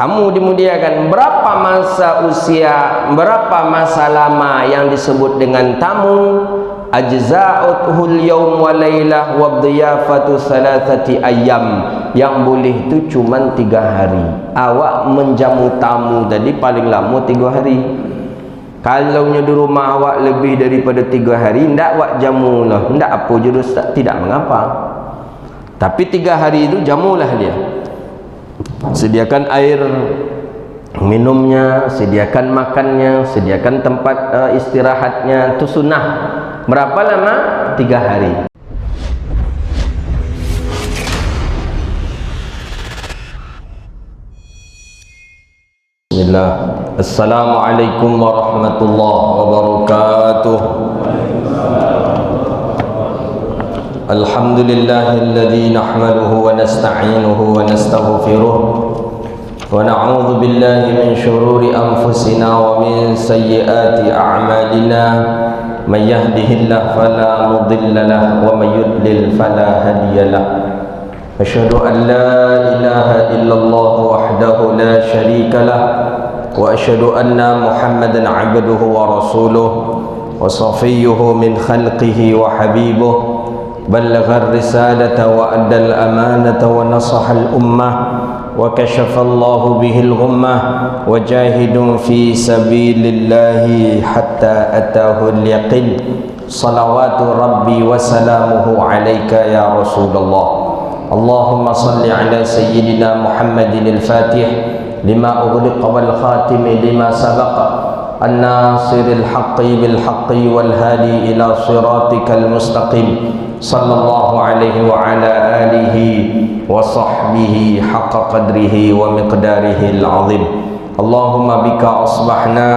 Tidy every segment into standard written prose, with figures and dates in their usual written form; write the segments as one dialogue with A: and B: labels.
A: tamu dimuliakan. Berapa masa usia, berapa masa lama yang disebut dengan tamu? Ajza'uhul yawm wa laylah wa dhiyafatu thalathati ayyam. Yang boleh itu cuma 3 hari. Awak menjamu tamu tadi paling lama 3 hari. Kalau di rumah awak lebih daripada 3 hari, ndak awak jamu lah, ndak apa jurus, tidak mengapa. Tapi 3 hari itu jamulah dia. Sediakan air minumnya, sediakan makannya, sediakan tempat istirahatnya. Itu sunnah. Berapa lama? 3 hari. Bismillah. Assalamualaikum warahmatullahi wabarakatuh. Alhamdulillahilladzi nahmaduhu wa nasta'inuhu wa nastaghfiruh wa na'udzu billahi min shururi anfusina wa min sayyiati a'malina. Man yahdihillahu fala mudilla lahu wa may yudlil fala hadiya lahu. Asyhadu an la ilaha illallah wahdahu la syarika lah wa asyhadu anna Muhammadan 'abduhu wa rasuluh wa safiyyuhu min khalqihi wa habibuh. Ballagha ar-risalata wa adda al-amanata wa nasaha al-ummah wa kashafa Allahu bihi al-ghummah wa jahidun fi sabilillahi hatta atahu al-yaqin. Salawatu rabbi wa salamuhu alayka ya Rasulullah. Allahumma salli ala sayyidina Muhammadin al-Fatih lima ughliqa wal khatim lima sabaqa an-nasiril haqqi bil haqqi wal hadi ila siratikal mustaqim. Sallallahu alaihi wa ala alihi wa sahbihi haqqa qadrihi wa miqdarihi al-azim. Allahumma bika asbahna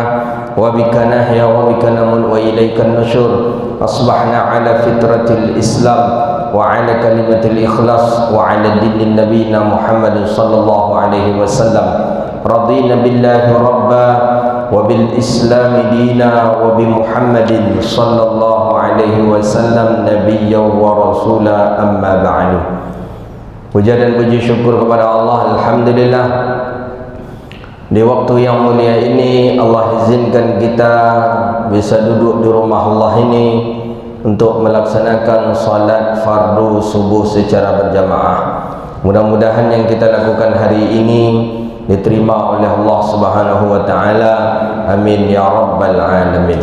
A: wa bika nahya wa bika namun wa ilaika an-nusyur. Asbahna ala fitratil Islam wa ala kalimatil ikhlas wa ala dinin nabiyina Muhammad sallallahu alaihi wasallam. Radina billahi rabba wa bil islam dina wa bi Muhammadin sallallahu alaihi wasallam nabiyya wa rasula, amma ba'du. Puja dan puji syukur kepada Allah. Alhamdulillah, di waktu yang mulia ini Allah izinkan kita bisa duduk di rumah Allah ini untuk melaksanakan salat fardu subuh secara berjamaah. Mudah-mudahan yang kita lakukan hari ini diterima oleh Allah Subhanahu wa taala. Amin ya rabbal alamin.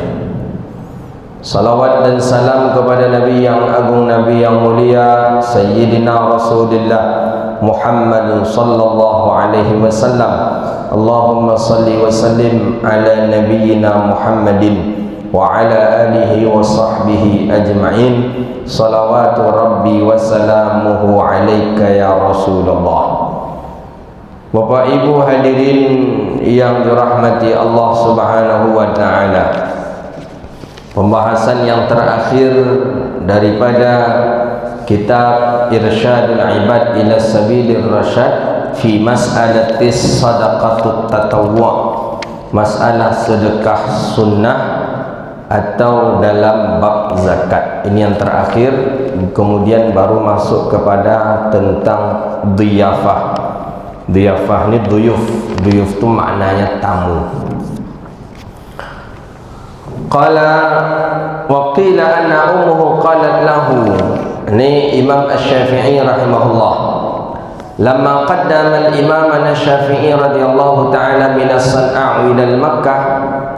A: Salawat dan salam kepada Nabi yang agung, Nabi yang mulia, Sayyidina Rasulullah Muhammad sallallahu alaihi wasallam. Allahumma salli wa sallim ala nabiyyina Muhammadin wa ala alihi wa sahbihi ajma'in. Salawatu rabbi wa salamuhu alaika ya Rasulullah. Bapak Ibu hadirin yang dirahmati Allah Subhanahu wa taala, pembahasan yang terakhir daripada kitab Irsyadul Ibad ila Sabilir Rasyad fi mas'alatis sadaqatut tatawwu', masalah sedekah sunnah atau dalam bab zakat. Ini yang terakhir, kemudian baru masuk kepada tentang dhiyafah. Dhiyafah ni dhuyuf. Dhuyuf tu maknanya tamu. Qala wa qila anna ummuhu qalat lahu. Ini Imam Asy-Syafi'i rahimahullah. Lamma qaddama al-Imam Asy-Syafi'i radhiyallahu ta'ala min as-San'a' ila Makkah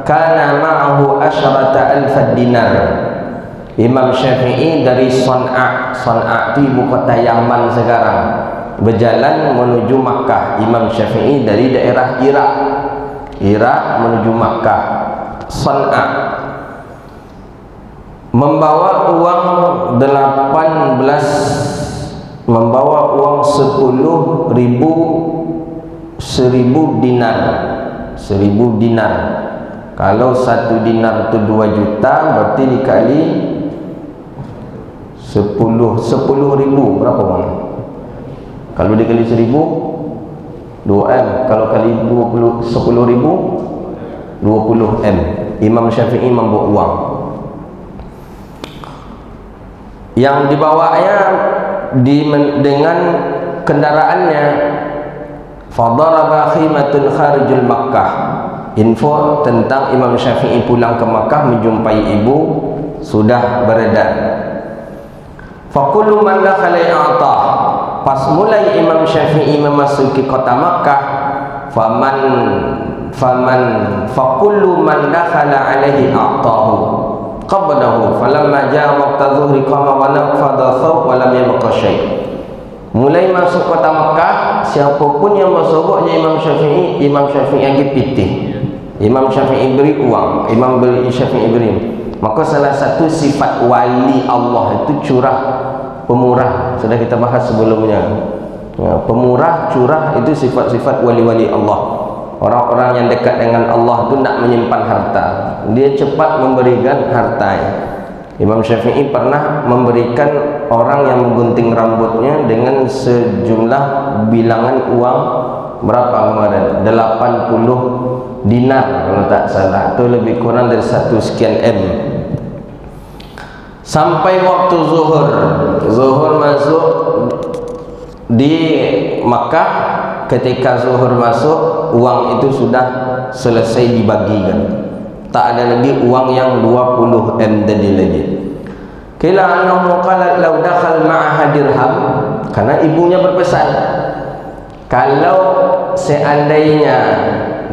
A: kana ma'ahu 10,000 dinar. Imam Syafi'i dari San'a'. San'a' itu ibu kota Yaman sekarang, berjalan menuju Makkah. Imam Syafi'i dari daerah Irak menuju Makkah. San'a' membawa uang 10.000 dinar. 1.000 dinar. Kalau 1 dinar itu 2 juta, berarti dikali 10.000 berapa bang? Kalau dikali 1.000 2M. Kalau kali 10.000 20M. Imam Syafi'i membawa uang. Yang dibawanya dengan kendaraannya Fadaraba khimatun kharijul Makkah. Info tentang Imam Syafi'i pulang ke Makkah menjumpai ibu sudah beredar. Faqullu man dakhala a'tah. Pas mulai Imam Syafi'i memasuki kota Makkah, faqullu man dakhala alaihi a'tahu qabdahu falamma jaa waqtu dhuhri qama wa nafadha thawb wa lam yabqa syai'. Mulai masuk kota Makkah, siapapun yang masuknya Imam Syafi'i yang dipitih. Imam Syafi'i beri uang, Syafi'i beri. Maka salah satu sifat wali Allah itu curah, pemurah. Sudah kita bahas sebelumnya. Ya, pemurah, curah itu sifat-sifat wali-wali Allah. Orang-orang yang dekat dengan Allah itu tidak menyimpan harta. Dia cepat memberikan hartanya. Imam Syafi'i pernah memberikan orang yang menggunting rambutnya dengan sejumlah bilangan uang berapa kemarin? 80 dinar kalau tak salah. Itu lebih kurang dari 1 sekian M. Sampai waktu zuhur masuk di Makkah. Ketika zuhur masuk, uang itu sudah selesai dibagikan. Tak ada lagi uang yang 20 M tadi lagi. Kila annahu qalat law dakhal ma'aha dirham, karena ibunya berpesan kalau seandainya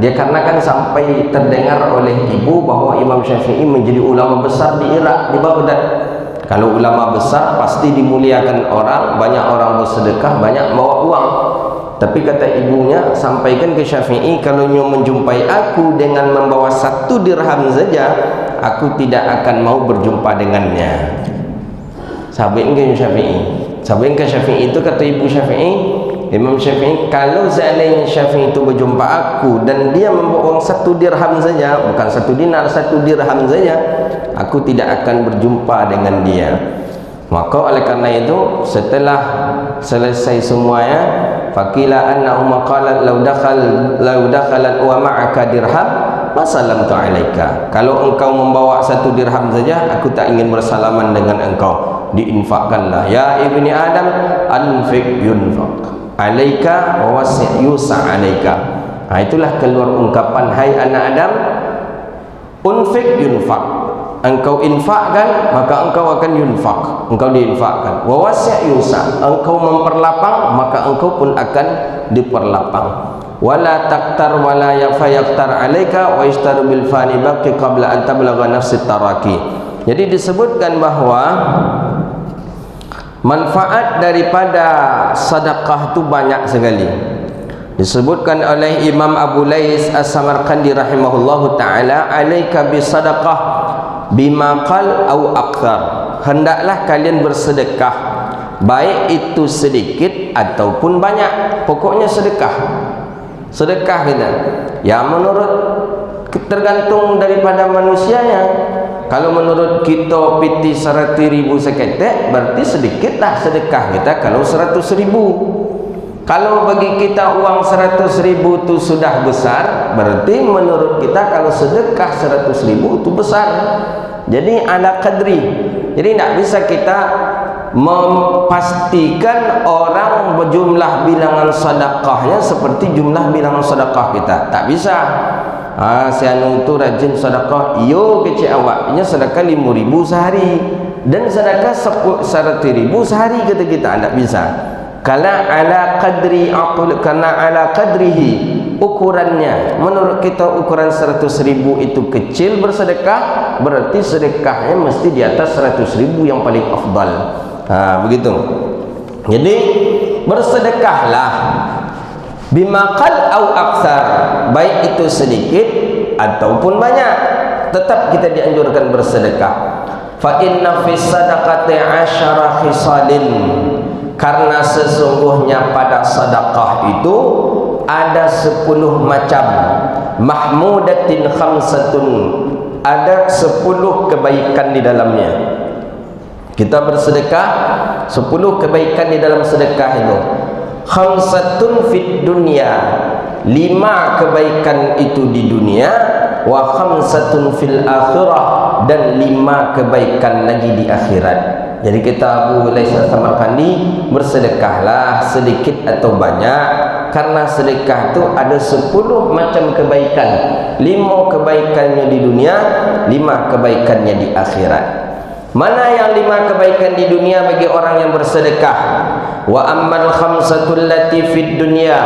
A: dia, karena kan sampai terdengar oleh ibu bahwa Imam Syafi'i menjadi ulama besar di Irak, di Baghdad. Kalau ulama besar pasti dimuliakan orang, banyak orang bersedekah, banyak bawa uang. Tapi kata ibunya, sampaikan ke Syafi'i, kalau nyu menjumpai aku dengan membawa 1 dirham saja, aku tidak akan mau berjumpa dengannya. Sampaikan ke Syafi'i. Sampaikan ke Syafi'i itu, kata ibu Syafi'i, Imam Syafi'i, kalau seandainya Syafi'i itu berjumpa aku dan dia membawa uang 1 dirham saja, bukan 1 dinar, 1 dirham saja, aku tidak akan berjumpa dengan dia. Maka oleh karena itu, setelah selesai semuanya, faqila anna umma qalat law dakhalat wa ma'aka dirham ma salamtu alaika. Kalau engkau membawa 1 dirham saja, aku tak ingin bersalaman dengan engkau. Diinfakkanlah. Ya ibni Adam, anfiq yunfaq alaika wa wasi' yusa alaika. Itulah keluar ungkapan, hai anak Adam, unfiq yunfaq. Engkau infakkan, maka engkau akan yunfak, engkau diinfakkan. Wa wasi' yusa, engkau memperlapang, maka engkau pun akan diperlapang. Wala taktar wala yafayaktar alaika wa ishtaru bil fani baqi qabla an tablagha nafsi taraki. Jadi disebutkan bahwa manfaat daripada sedekah itu banyak sekali. Disebutkan oleh Imam Abu Lais As-Samarqandi rahimahullahu taala, alaika bisadaqah bima qal au akthar. Hendaklah kalian bersedekah, baik itu sedikit ataupun banyak, pokoknya sedekah. Sedekah kita ya menurut tergantung daripada manusianya. Kalau menurut kita piti 100 ribu seketek, berarti sedikitlah sedekah kita kalau 100 ribu. Kalau bagi kita uang 100 ribu itu sudah besar, berarti menurut kita kalau sedekah 100 ribu itu besar. Jadi ala qadri. Jadi tidak bisa kita memastikan orang berjumlah bilangan sedekahnya seperti jumlah bilangan sedekah kita. Tak bisa. Si anu tu rajin sedekah, iyo kecil awak, ini sedekah 5.000 sehari dan sedekah 100.000 sehari, kata kita. Tak bisa. Kala ala qadri aqul, karena ala qadrihi, ukurannya menurut kita ukuran 100.000 itu kecil bersedekah, berarti sedekahnya mesti di atas 100.000 yang paling afdal. Begitu. Jadi bersedekahlah bima qal au aksar, baik itu sedikit ataupun banyak, tetap kita dianjurkan bersedekah. Fa inna fis sadaqati 'asyara khisalin, karena sesungguhnya pada sedekah itu ada 10 macam. Mahmudatin khamsatun, ada 10 kebaikan di dalamnya. Kita bersedekah, 10 kebaikan di dalam sedekah itu. Khamsatun fid dunya, 5 kebaikan itu di dunia, wa khamsatun fil akhirah, dan 5 kebaikan lagi di akhirat. Jadi kita Abu Lais As-Samarqandi, bersedekahlah sedikit atau banyak, karena sedekah tu ada 10 macam kebaikan. 5 kebaikannya di dunia, 5 kebaikannya di akhirat. Mana yang 5 kebaikan di dunia bagi orang yang bersedekah? Wa ammal khamsatul lati fid dunya,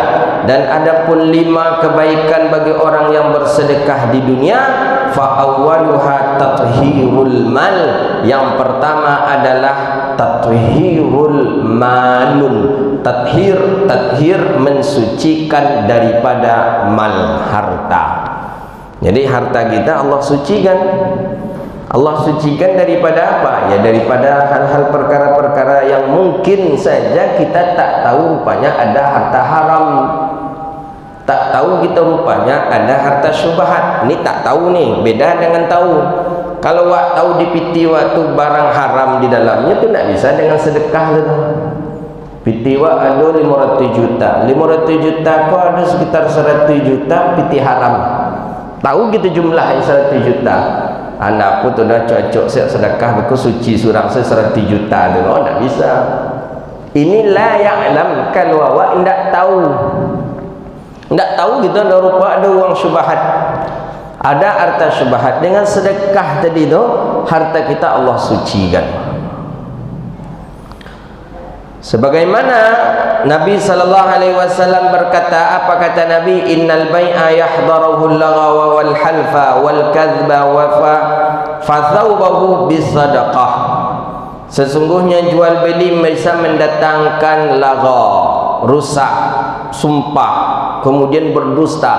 A: dan adapun 5 kebaikan bagi orang yang bersedekah di dunia, fa awwaluha tathhirul mal, yang pertama adalah tathhirul malun. Tathhir mensucikan daripada mal, harta. Jadi harta kita Allah sucikan. Allah sucikan daripada apa? Ya daripada hal-hal perkara-perkara yang mungkin saja kita tak tahu rupanya ada harta haram. Tak tahu kita rupanya ada harta syubhat. Ni tak tahu ni, beda dengan tahu. Kalau wak tahu di piti waktu barang haram di dalamnya tu nak bisa dengan sedekah tu. Piti wak ada 500 juta. 500 juta kau ada sekitar 100 juta piti haram. Tahu kita jumlah 100 juta. Anak pun tu dah cocok siap sedekah beku suci surang 100 juta tu. Oh tak bisa. Ini la ya'lam, kalau awak tidak tahu. Tidak tahu kita ada rupa ada uang syubhat. Ada harta syubhat. Dengan sedekah tadi tu, harta kita Allah sucikan. Sebagaimana Nabi SAW berkata, apa kata Nabi? Innal bai'a yahdharuhu al-laghawa wal halfa wal kadhba wa fathawbahu bisadaqah. Sesungguhnya jual beli bisa mendatangkan lagha, rusak, sumpah, kemudian berdusta,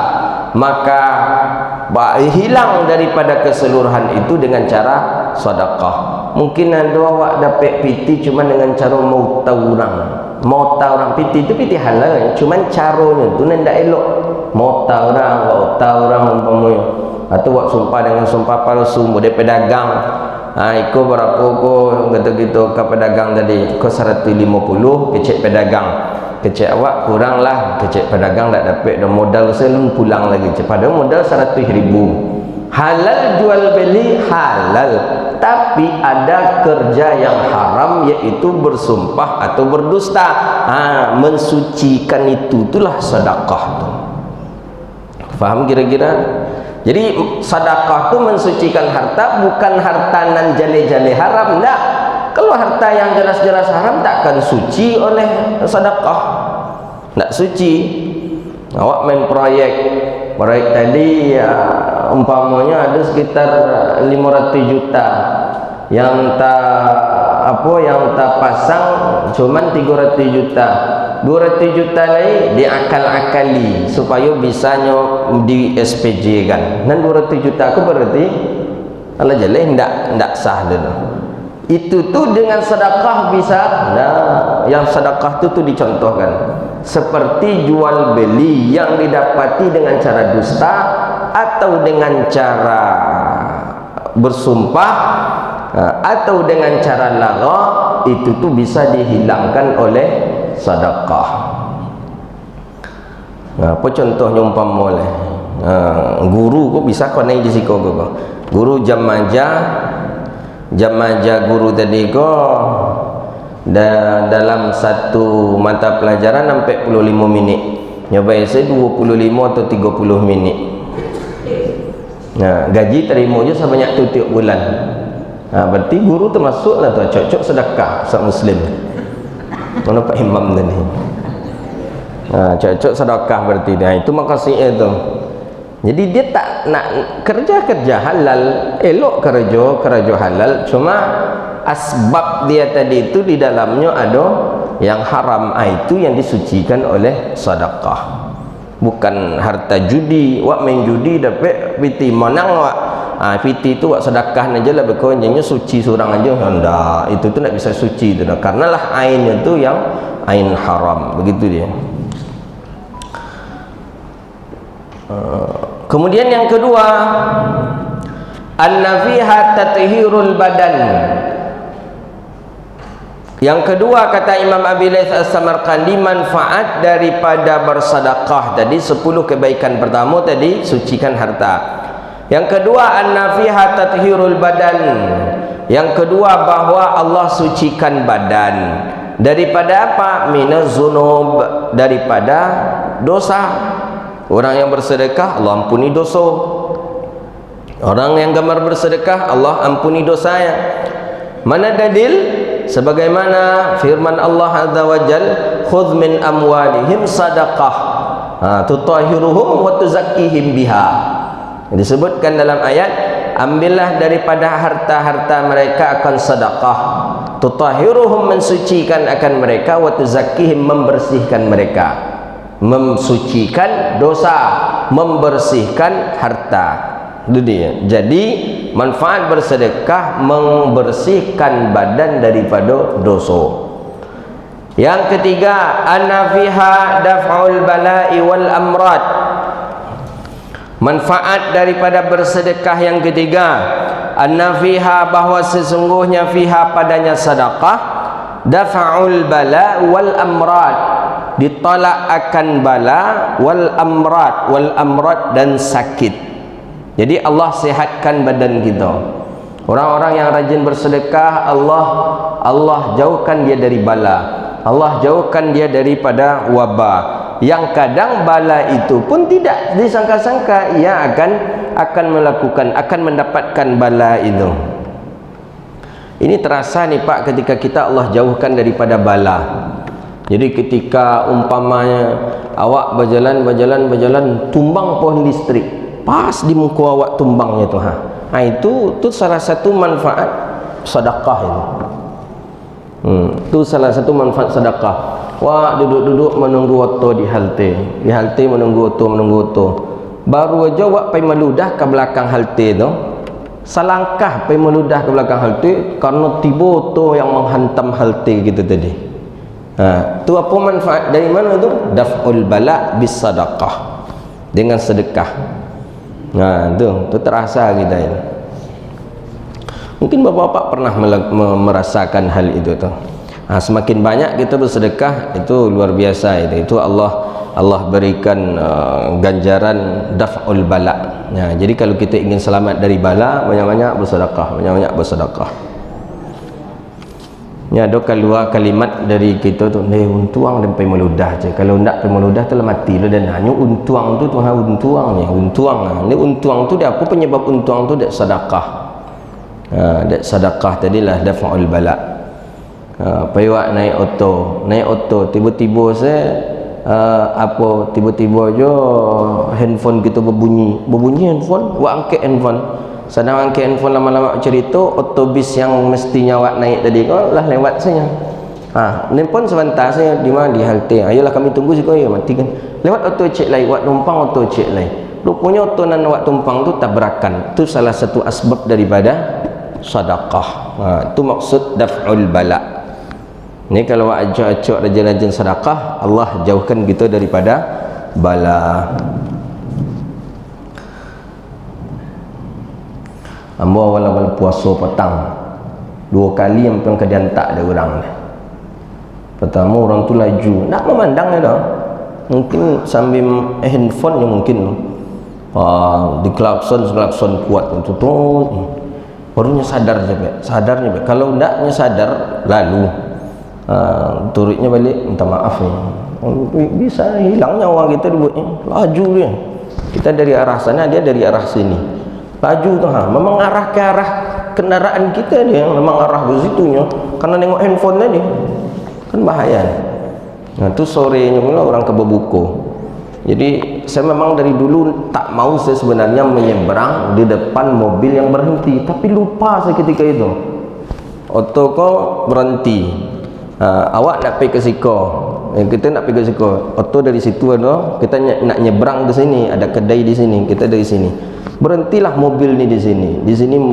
A: maka hilang daripada keseluruhan itu dengan cara sedekah. Mungkin ada awak dapat piti cuma dengan cara mau tahu orang piti itu piti halal, cuma caranya tu ndak elok. Mau tahu orang umpamanya atau awak sumpah dengan sumpah palsu, model pedagang. Iko berapa ko gitu-gitu ke pedagang tadi, ko 150 kecek pedagang. Kecek awak kuranglah, kecek pedagang tak dapat dah modal selum pulang lagi. Pada modal 100,000. Halal jual beli halal, tapi ada kerja yang haram, yaitu bersumpah atau berdusta. Mensucikan itulah sedekah tu. Faham kira-kira? Jadi sedekah tu mensucikan harta, bukan harta nan jale-jale haram, enggak. Kalau harta yang jelas-jelas haram takkan suci oleh sedekah. Tak suci. Awak main proyek tadi ya, umpamanya ada sekitar 500 juta yang tak pasang cuman 300 juta. 200 juta lagi diakal-akali supaya bisanya di SPJ kan. Dan 200 juta aku berarti kalau jelek ndak sah dulu. Itu tu dengan sedekah bisa. Nah, yang sedekah tu dicontohkan seperti jual beli yang didapati dengan cara dusta atau dengan cara bersumpah atau dengan cara lagha, itu tu bisa dihilangkan oleh sedekah. Apa contohnya umpama oleh guru kok bisa kau naik di siku kau. Guru jamaja guru tadi kok dalam satu mata pelajaran sampai 45 minit. Nyoba saya 25 atau 30 minit. Nah, gaji terima je sebanyak tu tiap bulan. Berarti guru termasuklah tu cocok sedekah seorang muslim. Mana Pak Imam tadi? Cocok sedekah berarti dia. Itu makasihnya tu. Jadi dia tak nak kerja halal, elok kerja halal, cuma asbab dia tadi itu di dalamnya ada yang haram, itu yang disucikan oleh sedekah. Bukan harta judi. Wak main judi dapat piti menang wak. Piti itu wak sedekah aja lah, berkonjengnya suci seorang aja. Hendak itu tu nak bisa suci tu dah. Karena lah ainnya tu yang ain haram, begitu dia. Kemudian yang kedua, an-nafiha tathhirul badan. Yang kedua kata Imam Abi Laits As-Samarqandi, manfaat daripada bersedekah tadi 10 kebaikan. Pertama tadi sucikan harta. Yang kedua an-nafiha tathhirul badan. Yang kedua bahwa Allah sucikan badan daripada apa? Minaz zunub, daripada dosa. Orang yang bersedekah, Allah ampuni dosa. Orang yang gemar bersedekah, Allah ampuni dosanya. Mana dalil? Sebagaimana firman Allah Azza wa Jal, khudh min amwalihim sadaqah tutahhiruhum wa tuzakkihim biha. Disebutkan dalam ayat, ambillah daripada harta-harta mereka akan sedekah, tutahhiruhum, mensucikan akan mereka, wa tuzakkihim, membersihkan mereka, mensucikan dosa, membersihkan harta. Itu dia. Jadi manfaat bersedekah membersihkan badan daripada dosa. Yang ketiga, anna fiha daf'ul bala'i wal amrad. Manfaat daripada bersedekah yang ketiga, anna fiha, bahwa sesungguhnya fiha, padanya sedekah, daf'ul bala wal amrad, ditolak akan bala, wal amrad dan sakit. Jadi Allah sihatkan badan kita. Orang-orang yang rajin bersedekah, Allah jauhkan dia dari bala, Allah jauhkan dia daripada wabah. Yang kadang bala itu pun tidak disangka-sangka ia akan mendapatkan bala itu. Ini terasa nih Pak, ketika kita Allah jauhkan daripada bala. Jadi ketika umpamanya awak berjalan tumbang pohon listrik, pas di muka awak tumbangnya tu, itu salah satu manfaat sedekah itu. Itu salah satu manfaat sedekah. Wah, duduk-duduk menunggu auto di halte menunggu auto. Baru aja wak pai meludah ke belakang halte tu. Selangkah pai meludah ke belakang halte karena tiba auto yang menghantam halte gitu tadi. Tu apa manfaat dari mana tu? Daf'ul bala bis sedekah. Dengan sedekah. Tu terasa kita ini. Mungkin bapak-bapak pernah merasakan hal itu tu. Semakin banyak kita bersedekah, itu luar biasa itu Allah berikan ganjaran daf'ul bala. Jadi kalau kita ingin selamat dari bala, banyak-banyak bersedekah. Ada keluar kalimat dari kita tu, untuang dan pai meludah je. Kalau ndak pai meludah tu mati lu, dan hanya untuang tu Tuhan, untuang tu dia apa penyebab untuang tu? Dak sedekah. Dak sedekah tadilah daf'ul bala. Pai wak naik auto tiba-tiba tiba-tiba je handphone kita berbunyi handphone, wak angkat handphone. Sedang angkat handphone, lama-lama cerita otobus yang mestinya awak naik tadi lah lewat saja. Ni pun sebentar saya di mana, di halte. Ayolah kami tunggu sikit, ya matikan. Lewat auto cek lain, awak tumpang auto cek lain. Rupanya auto nan awak tumpang tu tabrakan. Tu salah satu asbab daripada sedekah. Tu maksud daf'ul bala. Ni kalau awak ajak-ajak rajin-rajin sedekah, Allah jauhkan kita daripada bala. Ambo awal-awal puasa petang 2 kali yang pun kadian tak ada orang ni. Pertama orang tu laju, nak memandang dia dah. Mungkin sambil handphone yang mungkin di klakson kuat tu. Barunya sadarnya be. Kalau ndaknya sadar lalu turutnya balik minta maaf ni. Bisa hilang nyawa kita dibuatnya. Laju dia. Kita dari arah sana, dia dari arah sini. Laju tu memang arah ke arah kendaraan kita dia, memang arah ke situnya. Karena nengok handphone tadi kan bahaya. Tu sorenya pula orang ke berbuka. Jadi saya memang dari dulu tak mau saya sebenarnya menyeberang di depan mobil yang berhenti, tapi lupa saya ketika itu. Auto kau berhenti. Awak nak pergi ke Siko, kita nak pergi ke Siko. Auto dari situ ada, kita nak nyebrang ke sini, ada kedai di sini, kita dari sini. Berhentilah mobil ni di sini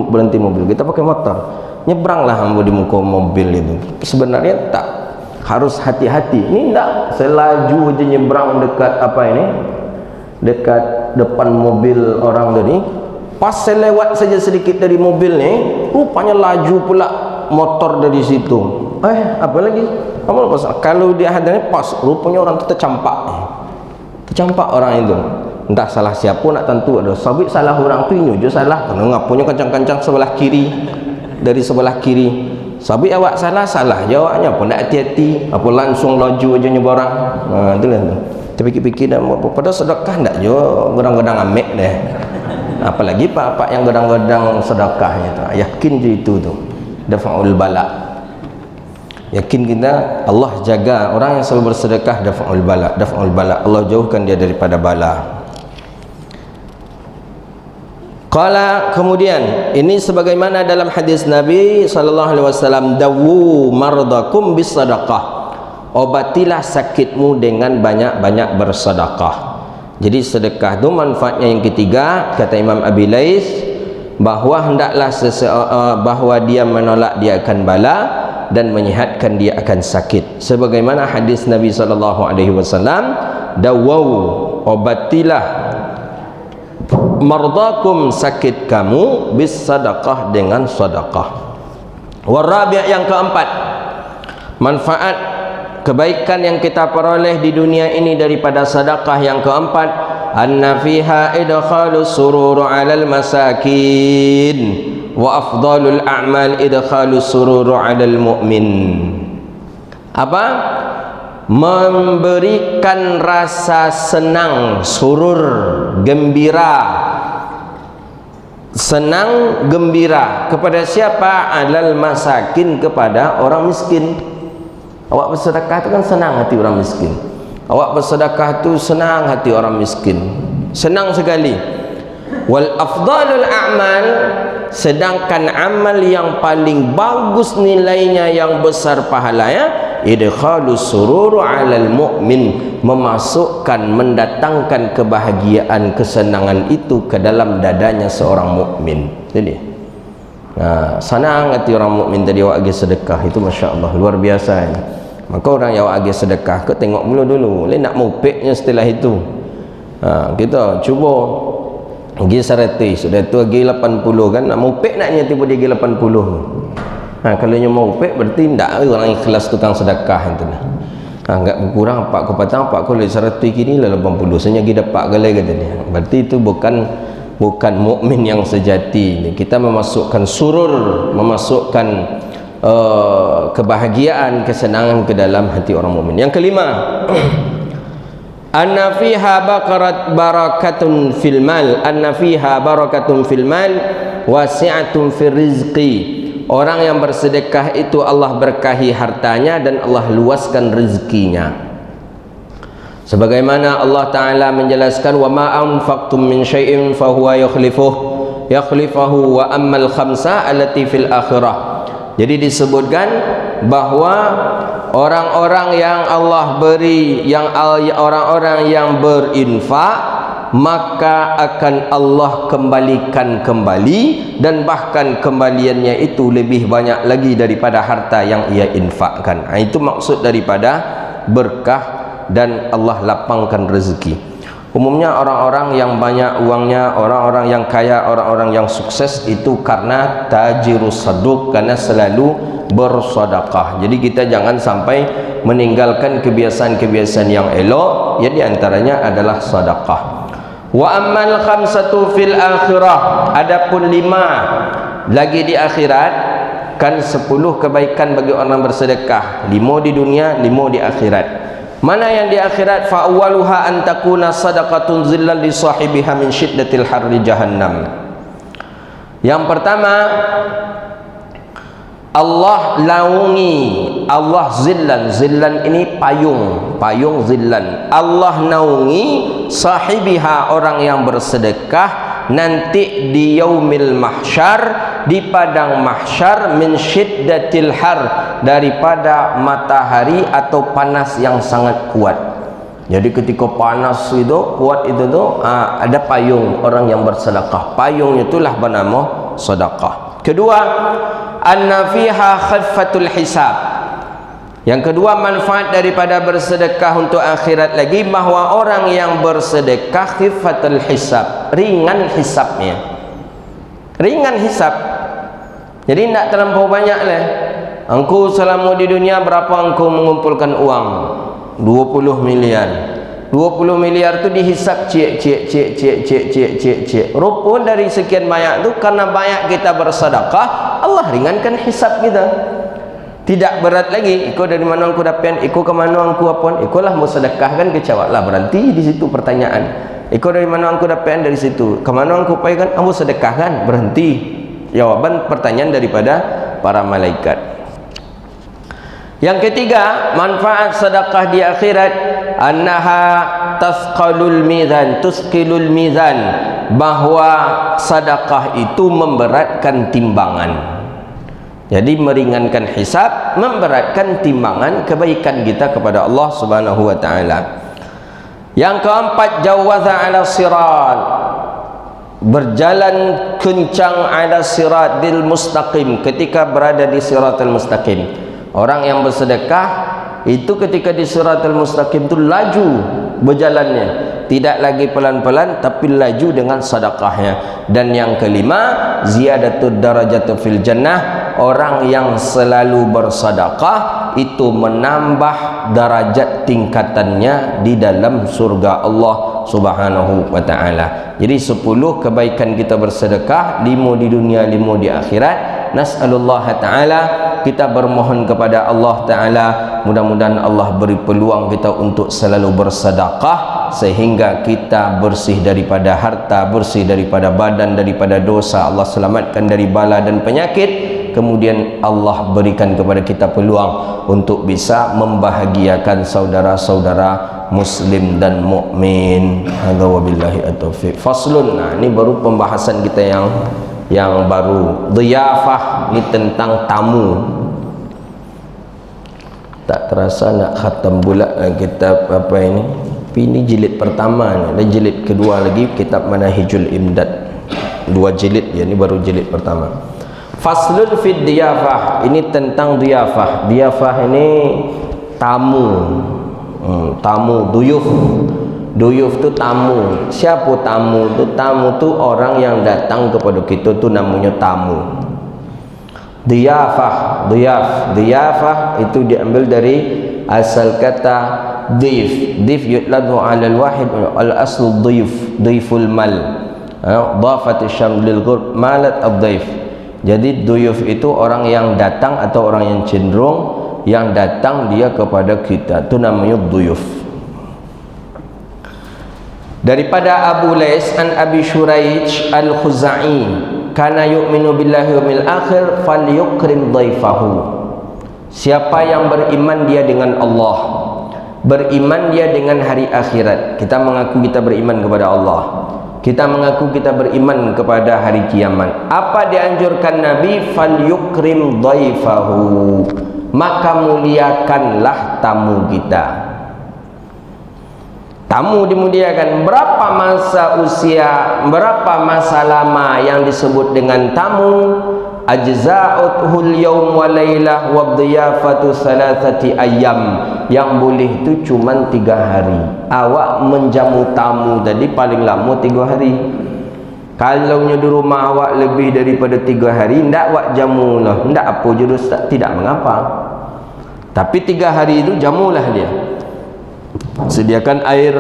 A: berhenti mobil, kita pakai motor, nyebranglah di muka mobil itu. Sebenarnya tak, harus hati-hati. Ini tak, saya laju aja nyebrang dekat dekat depan mobil orang tadi. Pas saya lewat saja sedikit dari mobil ni, rupanya laju pula motor dari situ. Apa lagi? Kalau dia hadanya pas, rupanya orang tu tercampak orang itu. Entah salah siapa nak tentu ada. Sabit salah orang tu inyo je salah. Kalau ngapunya kancang-kancang sebelah kiri, dari sebelah kiri. Sabit awak salah jawabnya apa nak hati-hati, apa langsung laju aja nyebarang. Itulah tu. Tapi fikir dah pada sedekah ndak jo gedang-gedang amek deh. Apalagi pak-pak yang gedang-gedang sedekahnya tu. Yakin je itu tu. Dafa'ul bala. Yakin kita Allah jaga orang yang selalu bersedekah, dafa'ul bala, dafa'ul bala. Allah jauhkan dia daripada bala. Qala, kemudian ini sebagaimana dalam hadis Nabi sallallahu alaihi wasallam, dawu mardakum bisadaqah. Obatilah sakitmu dengan banyak-banyak bersedekah. Jadi sedekah itu manfaatnya yang ketiga, kata Imam Abi Lais, bahwa hendaklah bahwa dia menolak dia akan bala dan menyihatkan dia akan sakit. Sebagaimana hadis Nabi sallallahu alaihi wasallam, dawau, obatilah mardakum, sakit kamu, bis sadaqah, dengan sedekah. Warabi' yang keempat, manfaat kebaikan yang kita peroleh di dunia ini daripada sedekah yang keempat, anna fiha idkhalus surur 'alal masakin wa afdalul a'mal idkhalus surur 'alal mu'min. Apa? Memberikan rasa senang, surur, gembira, senang gembira kepada siapa? Alal masakin, kepada orang miskin. Awak bersedekah itu kan senang hati orang miskin. Awak bersedekah itu senang hati orang miskin, senang sekali. Wal afdalul a'mal, sedangkan amal yang paling bagus nilainya, yang besar pahalanya, idkhalus sururu 'alal mu'min, memasukkan, mendatangkan kebahagiaan, kesenangan itu ke dalam dadanya seorang mukmin. Jadi senang hati orang mukmin tadi awak pergi sedekah itu, masya-Allah, luar biasa ini. Maka orang yang awak pergi sedekah, kau tengok dulu boleh nak mupeknya setelah itu. Kita cuba pergi 100, sudah tu pergi 80 kan, nak mupek naknya tiba dia pergi 80. Kalau yang mau upek berarti tidak orang ikhlas tukang sedekah itu. Enggak kurang pak ko patang pak ko le 100 kini lah 80 senya gi dapat gale kata dia. Berarti itu bukan mukmin yang sejati. Kita memasukkan surur, memasukkan kebahagiaan, kesenangan ke dalam hati orang mukmin. Yang kelima, anna fiha barakatun fil mal, anna fiha barakatun fil mal wasi'atun fir rizqi. Orang yang bersedekah itu Allah berkahi hartanya dan Allah luaskan rezekinya. Sebagaimana Allah Ta'ala menjelaskan, wa ma anfaqtum min syai'in fahuwa yakhlifuhu wa ammal khamsa allati fil akhirah. Jadi disebutkan bahwa orang-orang yang Allah beri, orang-orang yang berinfak, maka akan Allah kembalikan kembali, dan bahkan kembaliannya itu lebih banyak lagi daripada harta yang ia infakkan. Itu maksud daripada berkah dan Allah lapangkan rezeki. Umumnya orang-orang yang banyak uangnya, orang-orang yang kaya, orang-orang yang sukses itu karena tajirus saduq, karena selalu bersedekah. Jadi kita jangan sampai meninggalkan kebiasaan-kebiasaan yang elok, ya diantaranya adalah sedekah. Wa ammal khamsatu fil akhirah, adapun 5 lagi di akhirat, kan 10 kebaikan bagi orang bersedekah, 5 di dunia, 5 di akhirat. Mana yang di akhirat? Fa awwaluha an takuna sadaqatun zillan li sahibiha min syiddatil harri jahannam. Yang pertama, Allah naungi, Allah zillan ini payung zillan. Allah naungi sahibiha, orang yang bersedekah, nanti di yaumil mahsyar, di padang mahsyar, min syiddatil har, daripada matahari atau panas yang sangat kuat. Jadi ketika panas itu kuat itu tuh ada payung orang yang bersedekah. Payung itulah bernama sedekah. Kedua, anna fiha khaffatul hisab. Yang kedua, manfaat daripada bersedekah untuk akhirat lagi, bahwa orang yang bersedekah khiffatul hisab, ringan hisabnya, ringan hisab. Jadi tidak terlampau banyak lah. Engkau selama di dunia berapa engkau mengumpulkan uang? 20 miliar. 20 miliar tu dihisap cek. Rupa dari sekian banyak tu, karena banyak kita bersedekah, Allah ringankan hisab kita. Tidak berat lagi, iko dari mana aku dapat, iko ke mana aku apon, iko lah mau sedekah kan kecawat lah, berhenti di situ pertanyaan. Iko dari mana aku dapat, dari situ. Ke mana aku pai kan, kamu sedekah kan, berhenti. Jawaban pertanyaan daripada para malaikat. Yang ketiga, manfaat sedekah di akhirat, annaha tasqalul mizan, tusqilul mizan, bahwa sedekah itu memberatkan timbangan. Jadi meringankan hisab, memberatkan timbangan kebaikan kita kepada Allah Subhanahu wa taala. Yang keempat, jawaza 'ala sirat, berjalan kencang 'ala siratil mustaqim, ketika berada di siratal mustaqim. Orang yang bersedekah itu ketika di siratal mustaqim itu laju berjalannya, tidak lagi pelan-pelan tapi laju dengan sedekahnya. Dan yang kelima, ziyadatud darajatu fil jannah, orang yang selalu bersedekah itu menambah derajat tingkatannya di dalam surga Allah Subhanahu wa taala. Jadi 10 kebaikan kita bersedekah, 5 di dunia, 5 di akhirat. Nas'alullah taala, kita bermohon kepada Allah taala, mudah-mudahan Allah beri peluang kita untuk selalu bersedekah sehingga kita bersih daripada harta, bersih daripada badan, daripada dosa. Allah selamatkan dari bala dan penyakit. Kemudian Allah berikan kepada kita peluang untuk bisa membahagiakan saudara-saudara muslim dan mukmin. Hadza wabillahi at-taufiq. Faslun. Nah, ini baru pembahasan kita yang baru. Dhiyafah, ini tentang tamu. Tak terasa nak khatam pula kitab apa ini. Ini jilid pertama ni. Ada jilid kedua lagi, kitab Manahijul Imdad. 2 jilid ya, ini baru jilid pertama. Faslun fid diyafah, ini tentang diyafah. Diyafah ini tamu, tamu, duyuf. Duyuf tu tamu. Siapa tamu tu? Tamu tu orang yang datang kepada kita tu namanya tamu. Diyafah, diyafah itu diambil dari asal kata dif. Dif yutladu ala al-wahid, al-aslu duyuf, duyful mal. Dhafat asyam lil ghurb malat ad-dayf. Jadi duyuf itu orang yang datang atau orang yang cenderung yang datang dia kepada kita, itu namanya duyuf. Daripada Abu Lais an Abi Shuraij al-Khuzai, kana yu'minu billahi wal akhir falyukrim dhaifahu. Siapa yang beriman dia dengan Allah, beriman dia dengan hari akhirat. Kita mengaku kita beriman kepada Allah, kita mengaku kita beriman kepada hari kiamat. Apa dianjurkan Nabi? Falyukrim dhaifahu, maka muliakanlah tamu kita. Tamu dimuliakan. Berapa masa usia, berapa masa lama yang disebut dengan tamu? Ajza'uthul yawm wa laylah wa dhiyafatu thalathati ayyam. Yang boleh itu cuma 3 hari. Awak menjamu tamu tadi paling lama 3 hari. Kalau di rumah awak lebih daripada 3 hari, ndak awak jamu lah, ndak apa jurus, tidak mengapa. Tapi 3 hari itu jamulah dia. Sediakan air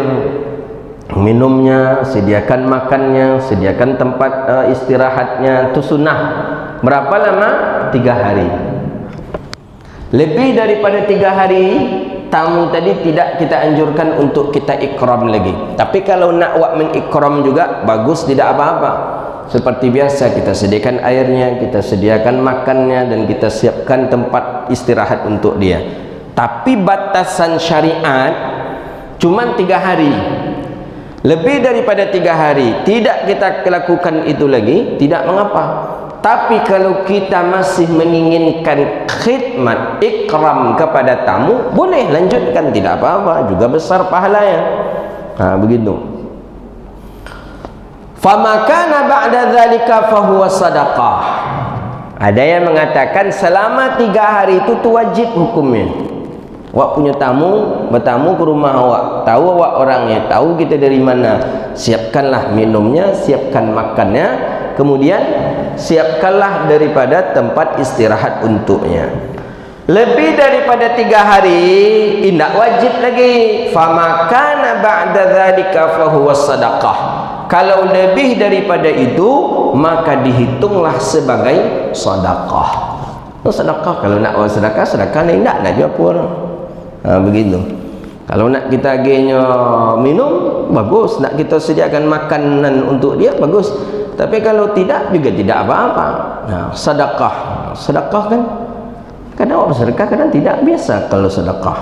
A: minumnya, sediakan makannya, sediakan tempat istirahatnya. Itu sunnah. Berapa lama? 3 hari. Lebih daripada 3 hari tamu tadi tidak kita anjurkan untuk kita ikram lagi. Tapi kalau nak buat mengikram juga bagus, tidak apa-apa. Seperti biasa kita sediakan airnya, kita sediakan makannya, dan kita siapkan tempat istirahat untuk dia. Tapi batasan syariat cuma 3 hari. Lebih daripada 3 hari tidak kita lakukan itu lagi, tidak mengapa. Tapi kalau kita masih menginginkan khidmat, ikram kepada tamu, boleh lanjutkan, tidak apa-apa, juga besar pahalanya. Begitu. Famakana ba'da dzalika fahuwa sadaqah. Ada yang mengatakan selama 3 hari itu wajib hukumnya. Awak punya tamu, bertamu ke rumah awak, tahu awak orangnya, tahu kita dari mana, siapkanlah minumnya, siapkan makannya, kemudian siapkanlah daripada tempat istirahat untuknya. Lebih daripada 3 hari tidak wajib lagi. Famakana ba'da dzalika fahuwa sadaqah. Kalau lebih daripada itu maka dihitunglah sebagai sedekah. sedekah. Kalau nak orang sedekah, sedekah ni nak jual apa. Begitu. Kalau nak kita agennya minum, bagus. Nak kita sediakan makanan untuk dia, bagus. Tapi kalau tidak, juga tidak apa-apa. Sedekah. Sedekah kan, kadang orang sedekah, kadang tidak. Biasa kalau sedekah.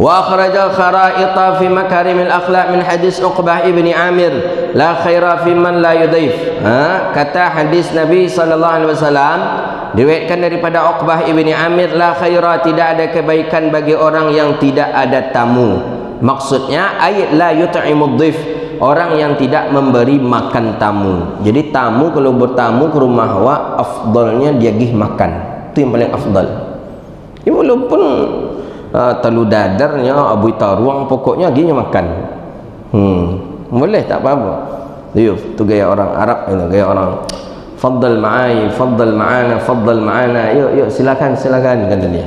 A: Wa akhrajal kharaita fi makarimil akhlaq min hadis Uqbah ibni Amir, la khaira fi man la yudaif. Kata hadis Nabi SAW, diriwayatkan daripada Uqbah ibni Amir, la khaira, tidak ada kebaikan bagi orang yang tidak ada tamu. Maksudnya ayat la yut'imud dhaif, orang yang tidak memberi makan tamu. Jadi tamu kalau bertamu ke rumah awak, afdalnya dia gih makan. Itu yang paling afdal. Ya, walaupun talu dadarnya, abu taruang, pokoknya ginya makan. Boleh, tak apa-apa. Itu gaya orang Arab, itu gaya orang faddal ma'ai, faddal ma'ana, faddal ma'ana. Yuk silakan kata dia.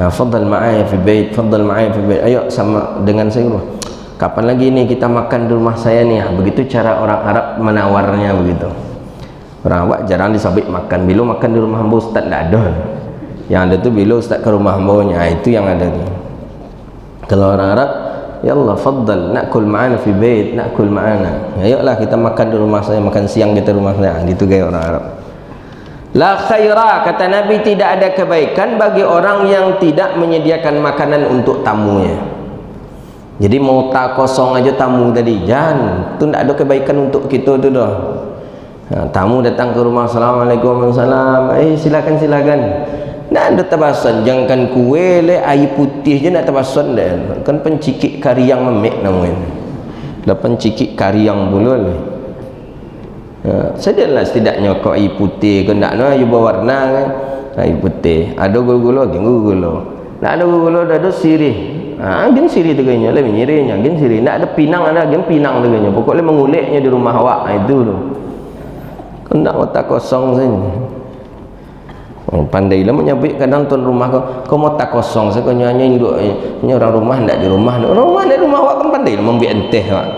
A: Faddal ma'ai fi bait, faddal ma'ai fi bait. Ayo sama dengan saya. Kapan lagi ni kita makan di rumah saya ni? Begitu cara orang Arab menawarnya begitu. Orang Arab jarang disabit makan. Bila makan di rumah hamba ustaz tak ada. Yang ada tu bila ustaz ke rumah hambanya, itu yang ada ni. Kalau orang Arab, ya Allah faddal nakul ma'ana fi bait, nakul ma'ana. Ayolah kita makan di rumah saya, makan siang kita di rumah saya. Itu gaya orang Arab. La khaira, kata Nabi, tidak ada kebaikan bagi orang yang tidak menyediakan makanan untuk tamunya. Jadi mau tak kosong aja tamu tadi, jangan. Itu tidak ada kebaikan untuk kita tu dah. Tamu datang ke rumah, assalamualaikum, waalaikumsalam. Silakan. Tak ada tabasan, jangankan kuih le, air putih je nak tabasan dah. Kan pencikik kariang memek namanya. Dah pencikik kariang pula le. Sedialah setidaknya kau air putih, kau nak air berwarna kan. Air putih, ada gula-gula, gula. Nak ada gula, ada sirih. Gin sirih tu kayaknya, lebih nyirinya, gin sirih. Nak ada pinang, ada gin pinang tu kayaknya. Pokoknya menguliknya di rumah awak, itu tu. Kau nak otak kosong sini. Pandailah menyabit kadang tuan rumah kau mau tak kosong saya kau nyanyi induk ni orang rumah tidak di rumah, orang rumah di rumah awak kan pandailah membiak enteh awak,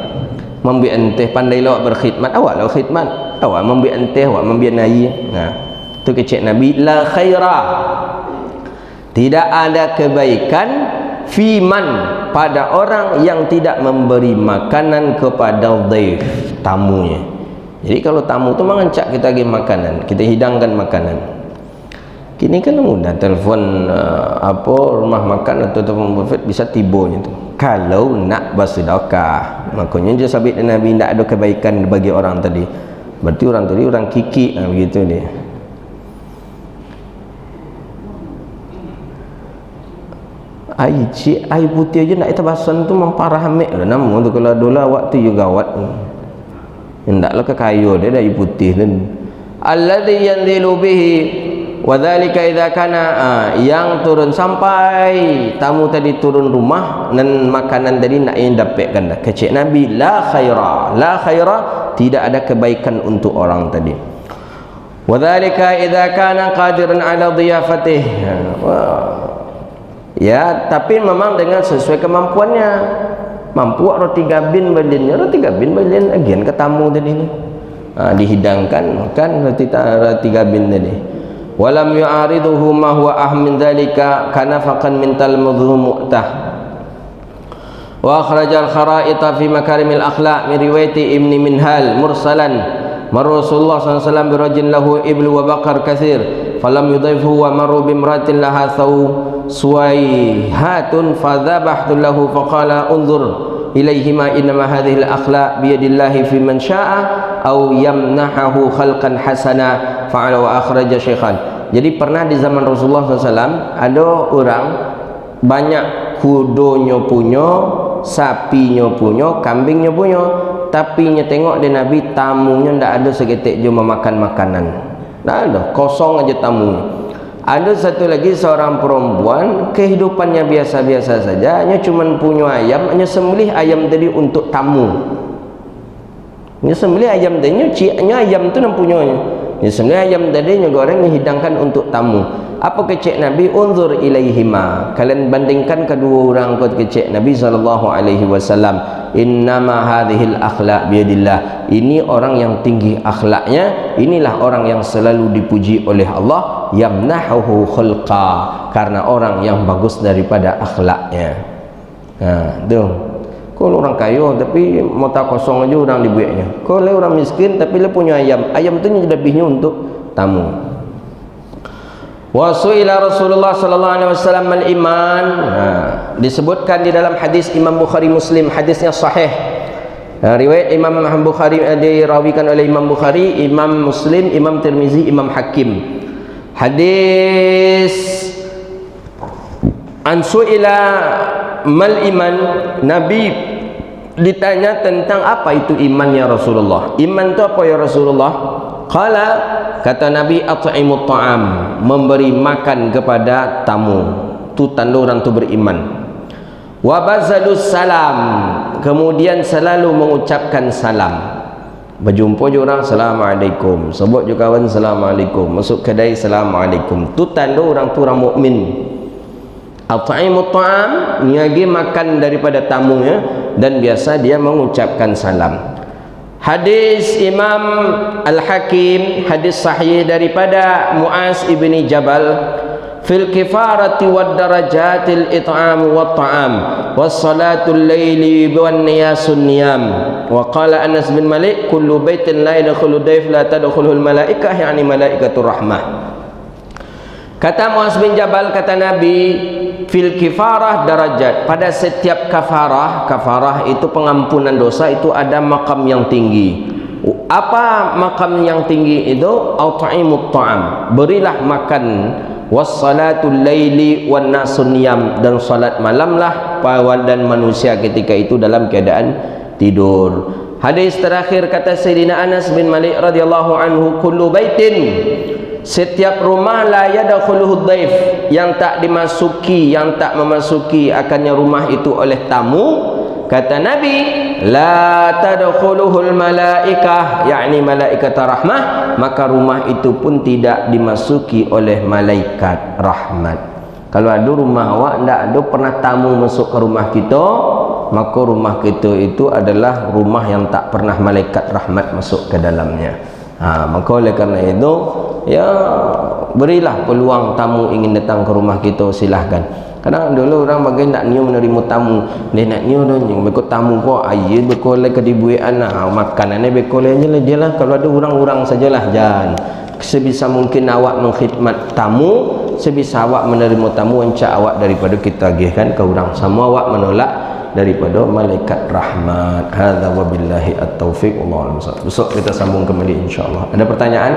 A: membiak enteh, pandailah awak berkhidmat, awak lah khidmat, awak membiak enteh, awak membiak nayi. Tu kecek Nabi, la khaira, tidak ada kebaikan fiman, pada orang yang tidak memberi makanan kepada dhaif, tamunya. Jadi kalau tamu tu mengancak kita bagi makanan, kita hidangkan makanan. Kini kan mudah, telefon rumah makan atau telefon buffet bisa tibanya tu. Kalau nak bersedekah, makanya dia sabit Nabi tidak ada kebaikan bagi orang tadi. Berarti orang tadi orang kiki, begitu dia. Air putih aja nak itabasan tu memparah amik lah. Namun tu kalau dola awak tu juga awak. Hendaklah ke kayu dia air putih dan alladhi yanzilu bihi wadzalika idza kana, yang turun sampai tamu tadi turun rumah dan makanan tadi nak yang dapatkan dah. Kecik Nabi, la khaira, tidak ada kebaikan untuk orang tadi. Wadzalika idza kana qadiran ala dhiyafatih, ya, tapi memang dengan sesuai kemampuannya. Mampu roti gabin balinnya, roti gabin balin agian ke tamu tadi ni. Dihidangkan makan roti gabin tadi. Walam yu'ariduhu ma huwa ahmin dzalika kanafaqan min talmudhu mu'tah. Wa akhrajal kharaita fi makarimil akhlaq min riwayati ibni Minhal mursalan Rasulullah sallallahu alaihi wasallam birajin lahu iblu wa baqar katsir falam yudhaifu wa maru bimratin laha suwaihatun fadhabahtu lahu faqala unzur ilaihima innama hadhihi al-akhlaq biyadillahi fi man syaa'a aw yamnahu khalqan hasana fa'ala wa akhraja syaikhan. Jadi pernah di zaman Rasulullah SAW ada orang banyak kudonya punya, sapinya punya, kambingnya punya, tapi nya tengok dia Nabi tamunya ndak ada seketik je memakan makanan. Tak ada, kosong aja tamunya. Ada satu lagi seorang perempuan, kehidupannya biasa-biasa saja, hanya cuma punya ayam, hanya sembelih ayam tadi untuk tamu. Hanya sembelih ayam tadi, ciknya ayam tu nampunyanya. Hanya sembelih ayam tadi nya goreng dihidangkan untuk tamu. Apa kecek Nabi? Unzur ilaihima. Kalian bandingkan kedua orang kot kecek Nabi sallallahu alaihi wasallam. innama hadhil akhlaq biyadillah. Ini orang yang tinggi akhlaknya, inilah orang yang selalu dipuji oleh Allah, yamnahuhu khulqa, karena orang yang bagus daripada akhlaknya. Tuh. Kalau orang kaya tapi mata kosong aja orang dibuatnya. Kalau orang miskin tapi dia punya ayam, ayam itu lebihnya untuk tamu. Wa su'ila Rasulullah sallallahu alaihi wasallam al-iman. Disebutkan di dalam hadis Imam Bukhari Muslim, hadisnya sahih. Riwayat Imam Bukhari dirawikan oleh Imam Bukhari, Imam Muslim, Imam Tirmizi, Imam Hakim. Hadis an su'ila mal iman, Nabi ditanya tentang apa itu iman ya Rasulullah. Iman itu apa ya Rasulullah? Qala, kata Nabi, at'imut ta'am, memberi makan kepada tamu. Itu tanda orang tu beriman. Wa bazalus salam, kemudian selalu mengucapkan salam. Berjumpa je orang, assalamualaikum. Sebut je kawan, assalamualaikum. Masuk kedai, assalamualaikum. Itu tanda orang tu orang mukmin. At'imut ta'am, niagi makan daripada tamunya, dan biasa dia mengucapkan salam. Hadis Imam Al-Hakim, hadis sahih daripada Muaz ibni Jabal, fil kifarati wad darajatil it'am wat ta'am was salatul laili wan niyasun niyam. Wa qala Anas bin Malik, kullu baitin la yadkhulu dayf la tadkhuluhul malaikah, yani malaikatur rahmah. Kata Muaz bin Jabal, kata Nabi, fil kifarah darajat, pada setiap kafarah, kafarah itu pengampunan dosa, itu ada makam yang tinggi. Apa makam yang tinggi itu? At'imut ta'am, berilah makan, wassalatul laili wan nasun niyam, dan salat malamlah pawan dan manusia ketika itu dalam keadaan tidur. Hadis terakhir kata Sayyidina Anas bin Malik radhiyallahu anhu, kullu baitin, setiap rumah la yadkhuluhu dhaif, yang tak dimasuki, yang tak memasuki akannya rumah itu oleh tamu, kata Nabi, la tadkhuluhul malaikah, yakni malaikat rahmah, maka rumah itu pun tidak dimasuki oleh malaikat rahmat. Kalau ada rumah awak ndak ada pernah tamu masuk ke rumah kita, maka rumah kita itu adalah rumah yang tak pernah malaikat rahmat masuk ke dalamnya. Maka oleh kerana itu, ya berilah peluang tamu ingin datang ke rumah kita, silahkan. Kadang dulu orang bagi nak niu menerima tamu, dia nak niu dah niu beko tamu ko aye beko le ke dibuat makanannya beko le je lah. Kalau ada orang-orang sajalah, jangan sebisa mungkin awak mengkhidmat tamu, sebisa awak menerima tamu, encak awak daripada kita agihkan ke orang, sama awak menolak daripada malaikat rahmat. Hadza wabillahi at-taufiq, wallahu a'lam. Besok kita sambung kembali insyaallah. Ada pertanyaan?